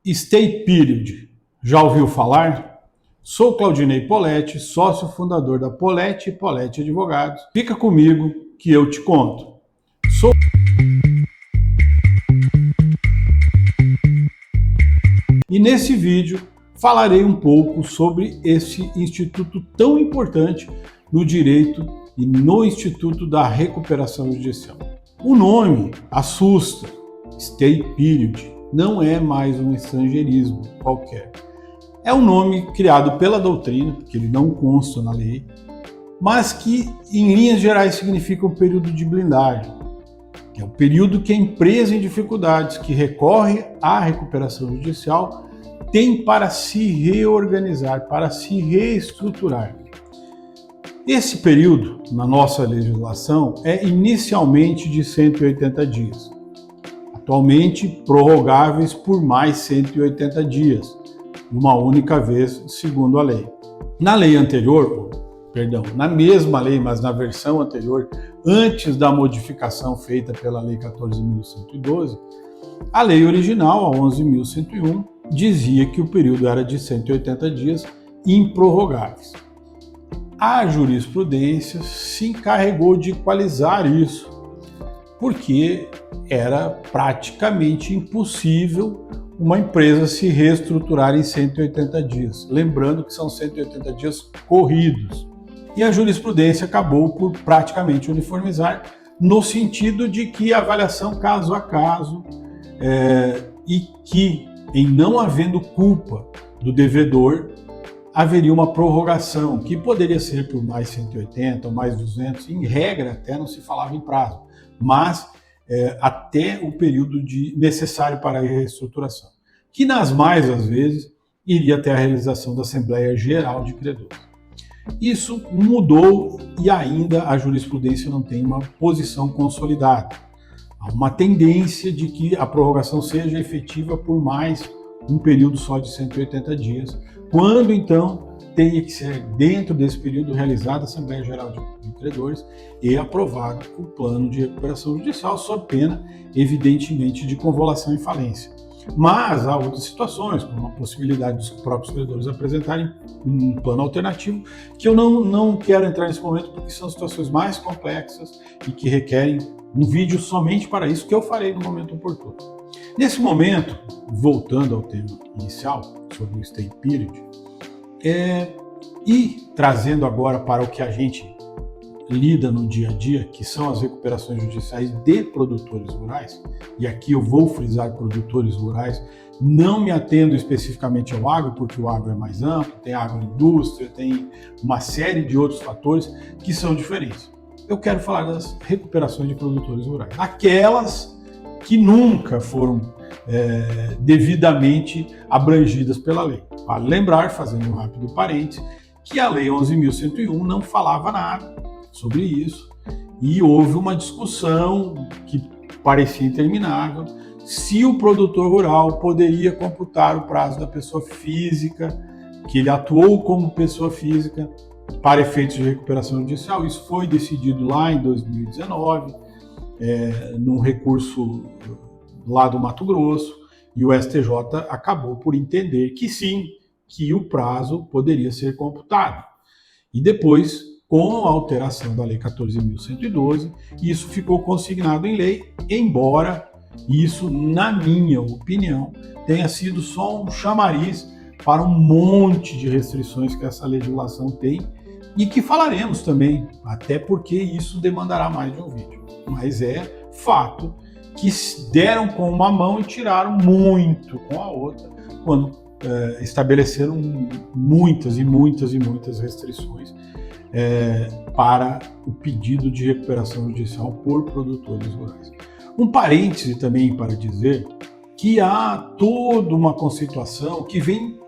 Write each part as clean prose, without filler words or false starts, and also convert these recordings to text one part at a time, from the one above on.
Stay Period. Já ouviu falar? Sou Claudinei Poletti, sócio fundador da Poletti e Poletti Advogados. Fica comigo que eu te conto. E nesse vídeo falarei um pouco sobre esse instituto tão importante no direito e no Instituto da Recuperação Judicial. O nome assusta. Stay Period não é mais um estrangeirismo qualquer. É um nome criado pela doutrina, que ele não consta na lei, mas que em linhas gerais significa um período de blindagem, que é o período que a empresa em dificuldades que recorre à recuperação judicial tem para se reorganizar, para se reestruturar. Esse período, na nossa legislação, é inicialmente de 180 dias, atualmente prorrogáveis por mais 180 dias, uma única vez, segundo a lei. Na lei anterior, na mesma lei, mas na versão anterior, antes da modificação feita pela Lei 14.112, a lei original, a 11.101, dizia que o período era de 180 dias improrrogáveis. A jurisprudência se encarregou de equalizar isso, porque era praticamente impossível uma empresa se reestruturar em 180 dias. Lembrando que são 180 dias corridos. E a jurisprudência acabou por praticamente uniformizar, no sentido de que a avaliação caso a caso e que, em não havendo culpa do devedor, haveria uma prorrogação, que poderia ser por mais 180 ou mais 200, em regra até não se falava em prazo, mas até o período necessário para a reestruturação, que nas mais das vezes iria até a realização da Assembleia Geral de Credores. Isso mudou e ainda a jurisprudência não tem uma posição consolidada. Há uma tendência de que a prorrogação seja efetiva por mais um período só de 180 dias, quando então tenha que ser dentro desse período realizada a Assembleia Geral de Credores e aprovado o plano de recuperação judicial, sob pena, evidentemente, de convolução e falência. Mas há outras situações, como a possibilidade dos próprios credores apresentarem um plano alternativo, que eu não quero entrar nesse momento porque são situações mais complexas e que requerem um vídeo somente para isso, que eu farei no momento oportuno. Nesse momento, voltando ao tema inicial, sobre o Stay Period, e trazendo agora para o que a gente lida no dia a dia, que são as recuperações judiciais de produtores rurais, e aqui eu vou frisar produtores rurais, não me atendo especificamente ao agro, porque o agro é mais amplo, tem agroindústria, tem uma série de outros fatores que são diferentes. Eu quero falar das recuperações de produtores rurais, aquelas que nunca foram devidamente abrangidas pela lei. Vale lembrar, fazendo um rápido parênteses, que a Lei 11.101 não falava nada sobre isso e houve uma discussão que parecia interminável se o produtor rural poderia computar o prazo da pessoa física, que ele atuou como pessoa física para efeitos de recuperação judicial. Isso foi decidido lá em 2019, num recurso lá do Mato Grosso, e o STJ acabou por entender que sim, que o prazo poderia ser computado. E depois, com a alteração da Lei 14.112, isso ficou consignado em lei, embora isso, na minha opinião, tenha sido só um chamariz para um monte de restrições que essa legislação tem e que falaremos também, até porque isso demandará mais de um vídeo. Mas é fato que deram com uma mão e tiraram muito com a outra, quando estabeleceram muitas restrições para o pedido de recuperação judicial por produtores rurais. Um parêntese também para dizer que há toda uma conceituação que vem,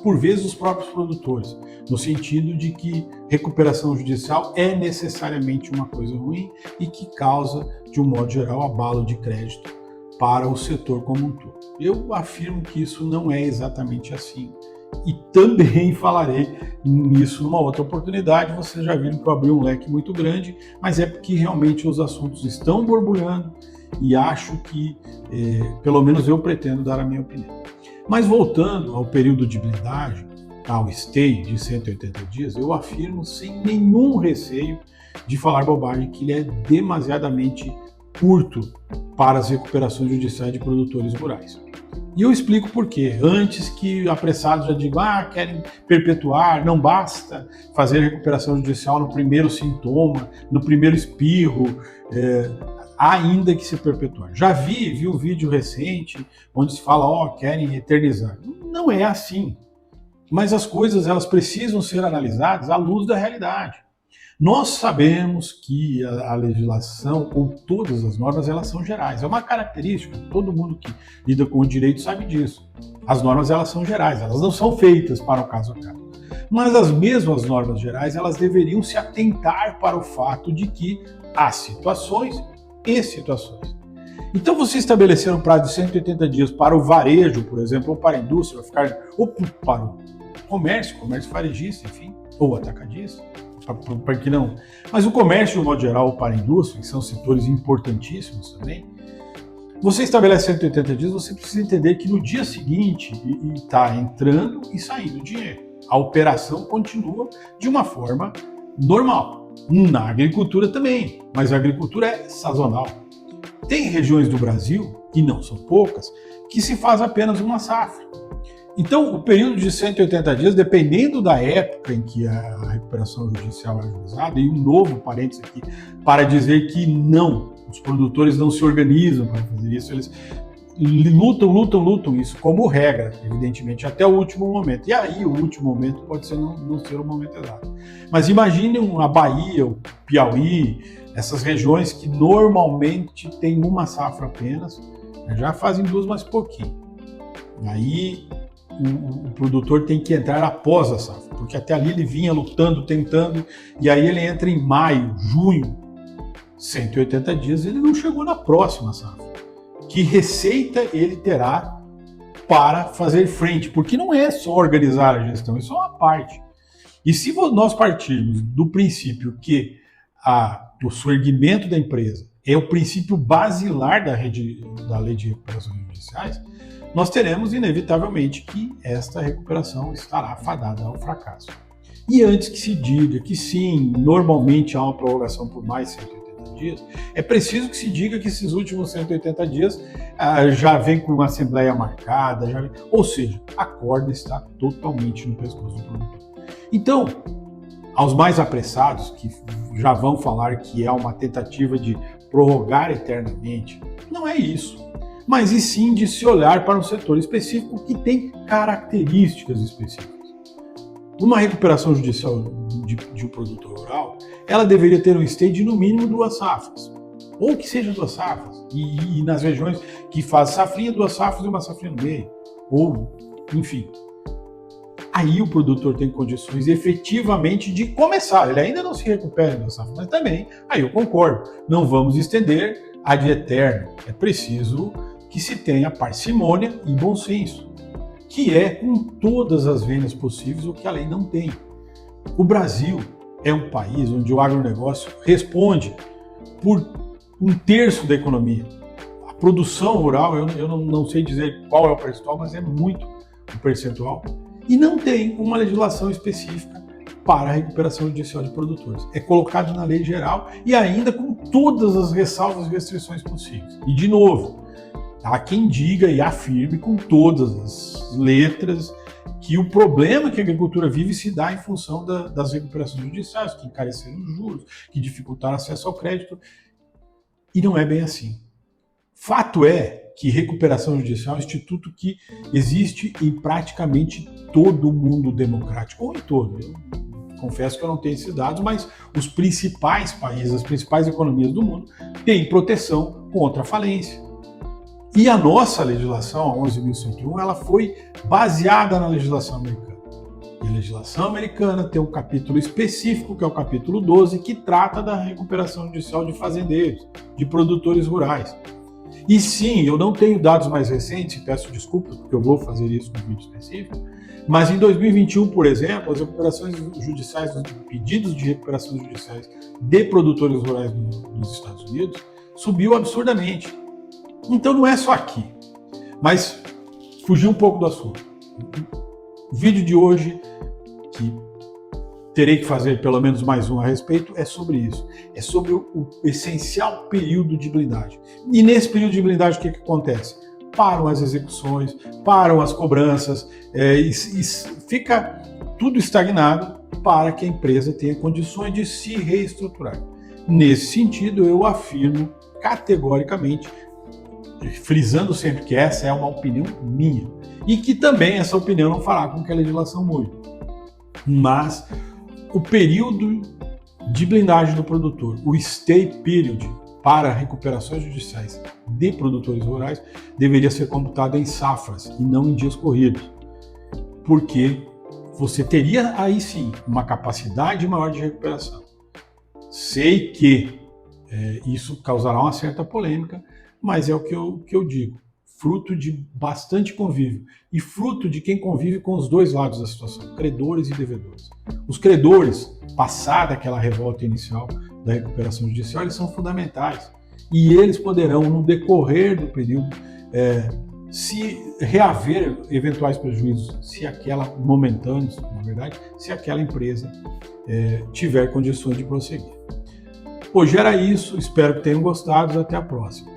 por vezes, dos próprios produtores, no sentido de que recuperação judicial é necessariamente uma coisa ruim e que causa, de um modo geral, abalo de crédito para o setor como um todo. Eu afirmo que isso não é exatamente assim e também falarei nisso numa outra oportunidade. Vocês já viram que eu abri um leque muito grande, mas é porque realmente os assuntos estão borbulhando e acho que, pelo menos eu pretendo dar a minha opinião. Mas voltando ao período de blindagem, ao stay de 180 dias, eu afirmo sem nenhum receio de falar bobagem que ele é demasiadamente curto para as recuperações judiciais de produtores rurais. E eu explico por quê. Antes que apressados já digam, querem perpetuar, não basta fazer recuperação judicial no primeiro sintoma, no primeiro espirro, há ainda que se perpetuar. Já vi um vídeo recente onde se fala, querem eternizar. Não é assim. Mas as coisas elas precisam ser analisadas à luz da realidade. Nós sabemos que a legislação, ou todas as normas, elas são gerais. É uma característica, todo mundo que lida com o direito sabe disso. As normas elas são gerais, elas não são feitas para o caso a caso. Mas as mesmas normas gerais, elas deveriam se atentar para o fato de que há situações e situações. Então você estabelecer um prazo de 180 dias para o varejo, por exemplo, ou para a indústria, ou para o comércio varejista, enfim, ou atacadista, para que não. Mas o comércio, de um modo geral, para a indústria, que são setores importantíssimos também, você estabelece 180 dias, você precisa entender que no dia seguinte está entrando e saindo dinheiro. A operação continua de uma forma normal. Na agricultura também, mas a agricultura é sazonal. Tem regiões do Brasil, e não são poucas, que se faz apenas uma safra. Então, o período de 180 dias, dependendo da época em que a recuperação judicial é ajuizada, e um novo parênteses aqui, para dizer que não, os produtores não se organizam para fazer isso, eles lutam isso como regra, evidentemente, até o último momento. E aí, o último momento pode ser não ser o momento exato. Mas imagine a Bahia, o Piauí, essas regiões que normalmente têm uma safra apenas, já fazem duas, mas pouquinho. Aí o produtor tem que entrar após a safra, porque até ali ele vinha lutando, tentando, e aí ele entra em maio, junho, 180 dias, ele não chegou na próxima safra. Que receita ele terá para fazer frente? Porque não é só organizar a gestão, isso é uma parte. E se nós partirmos do princípio que o surgimento da empresa é o princípio basilar da lei de recuperações judiciais, nós teremos inevitavelmente que esta recuperação estará fadada ao fracasso. E antes que se diga que sim, normalmente há uma prorrogação por mais 180 dias, é preciso que se diga que esses últimos 180 dias já vem com uma assembleia marcada, ou seja, a corda está totalmente no pescoço do produtor. Então, aos mais apressados, que já vão falar que é uma tentativa de prorrogar eternamente, não é isso. Mas e sim de se olhar para um setor específico que tem características específicas. Uma recuperação judicial de um produtor rural, ela deveria ter um stay de no mínimo 2 safras, ou que seja 2 safras, e nas regiões que faz safrinha, 2 safras e uma safrinha no meio, ou enfim. Aí o produtor tem condições efetivamente de começar, ele ainda não se recupera em 2 safras, mas também, aí eu concordo, não vamos estender ad eterno, é preciso que se tenha parcimônia e bom senso, que é com todas as vênias possíveis o que a lei não tem. O Brasil é um país onde o agronegócio responde por 1/3 da economia. A produção rural, eu não sei dizer qual é o percentual, mas é muito o percentual, e não tem uma legislação específica para a recuperação judicial de produtores. É colocado na lei geral e ainda com todas as ressalvas e restrições possíveis. E de novo, há quem diga e afirme com todas as letras que o problema que a agricultura vive se dá em função das recuperações judiciais, que encareceram os juros, que dificultaram acesso ao crédito, e não é bem assim. Fato é que recuperação judicial é um instituto que existe em praticamente todo o mundo democrático, ou em todo. Eu confesso que eu não tenho esses dados, mas os principais países, as principais economias do mundo têm proteção contra a falência. E a nossa legislação, a 11.101, ela foi baseada na legislação americana. E a legislação americana tem um capítulo específico, que é o capítulo 12, que trata da recuperação judicial de fazendeiros, de produtores rurais. E sim, eu não tenho dados mais recentes, peço desculpas, porque eu vou fazer isso num vídeo específico, mas em 2021, por exemplo, as recuperações judiciais, os pedidos de recuperações judiciais de produtores rurais nos Estados Unidos subiu absurdamente. Então não é só aqui, mas fugir um pouco do assunto. O vídeo de hoje, que terei que fazer pelo menos mais um a respeito, é sobre isso. É sobre o essencial período de blindagem. E nesse período de blindagem, o que acontece? Param as execuções, param as cobranças, e fica tudo estagnado para que a empresa tenha condições de se reestruturar. Nesse sentido, eu afirmo categoricamente, frisando sempre que essa é uma opinião minha, e que também essa opinião não fará com que a legislação mude. Mas o período de blindagem do produtor, o stay period para recuperações judiciais de produtores rurais, deveria ser computado em safras e não em dias corridos, porque você teria aí sim uma capacidade maior de recuperação. Sei que isso causará uma certa polêmica, mas é o que eu digo, fruto de bastante convívio e fruto de quem convive com os dois lados da situação, credores e devedores. Os credores, passada aquela revolta inicial da recuperação judicial, eles são fundamentais e eles poderão, no decorrer do período, se reaver eventuais prejuízos, se aquela, momentâneos, na verdade, se aquela empresa tiver condições de prosseguir. Hoje era isso, espero que tenham gostado, até a próxima.